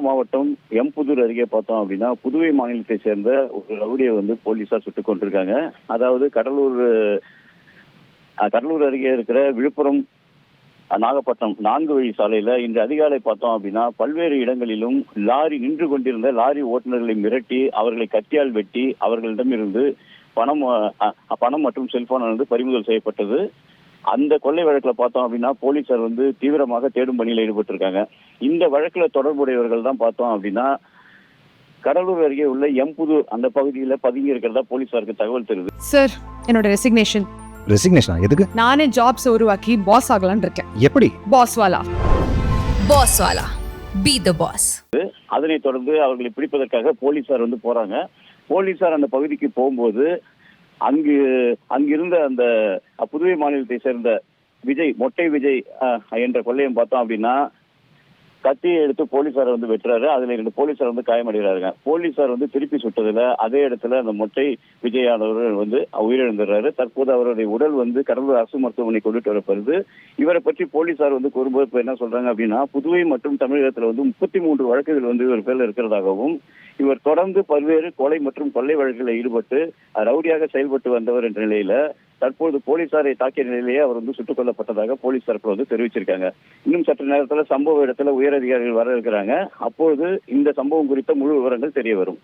மாவட்டம் எம்புதூர் அருகே பார்த்தோம் அப்படின்னா புதுவை மாநிலத்தை சேர்ந்த ஒரு ரவுடியை போலீசார் சுட்டுக் கொண்டிருக்காங்க. அதாவது கடலூர் அருகே இருக்கிற விழுப்புரம் நாகப்பட்டினம் 4 வழி சாலையில இன்று அதிகாலை பார்த்தோம் அப்படின்னா பல்வேறு இடங்களிலும் நின்று கொண்டிருந்த லாரி ஓட்டுநர்களை மிரட்டி அவர்களை கத்தியால் வெட்டி அவர்களிடமிருந்து பணம் மற்றும் செல்போன் பறிமுதல் செய்யப்பட்டது. அந்த கொள்ளை வழக்கில் பார்த்தோம் அப்படின்னா போலீசார் தீவிரமாக தேடும் பணியில் ஈடுபட்டிருக்காங்க. இந்த வழக்கில் தொடர்புடையவர்கள் தான் பார்த்தோம் அப்படின்னா கடலூர் அருகே உள்ள எம்புதூர் அந்த பகுதியில் பதுங்கி இருக்கிறதா போலீசாருக்கு தகவல் தெரியுது. சார், என்னோட ரெசிக்னேஷன் எதுக்கு? நானே ஜாப்ஸ் உருவாக்கி பாஸ் ஆகலாம்னு இருக்கேன். எப்படி? பாஸ் வாலா பி தி பாஸ். அதனைத் தொடர்ந்து அவர்களை பிடிப்பதற்காக போலீசார் போறாங்க. போலீசார் அந்த பகுதிக்கு போகும்போது அங்கிருந்த அந்த புதுவை மாநிலத்தை சேர்ந்த மொட்டை விஜய் என்ற கொள்ளையம் பார்த்தோம் அப்படின்னா கத்தியை எடுத்து போலீசார் வெட்டுறாரு. அதுல 2 போலீசார் காயமடைகிறாருங்க. போலீசார் திருப்பி சுட்டதுல அதே இடத்துல அந்த மொட்டை விஜயானவர் உயிரிழந்துடுறாரு. தற்போது அவருடைய உடல் கடலூர் அரசு மருத்துவமனை கொண்டுட்டு வரப்படுது. இவரை பற்றி போலீசார் கூறும்போது இப்ப என்ன சொல்றாங்க அப்படின்னா புதுவை மற்றும் தமிழகத்துல 33 வழக்குகள் இவர் பேர்ல இருக்கிறதாகவும் இவர் தொடர்ந்து பல்வேறு கொலை மற்றும் கொள்ளை வழக்குகளில் ஈடுபட்டு ரவுடியாக செயல்பட்டு வந்தவர் என்ற நிலையில தற்போது போலீசாரை தாக்கிய நிலையிலேயே அவர் சுட்டுக் கொல்லப்பட்டதாக போலீஸ் தரப்புல தெரிவிச்சிருக்காங்க. இன்னும் சற்று நேரத்துல சம்பவ இடத்துல உயர் அதிகாரிகள் வர இருக்கிறாங்க. அப்போது இந்த சம்பவம் குறித்த முழு விவரங்கள் தெரிய வரும்.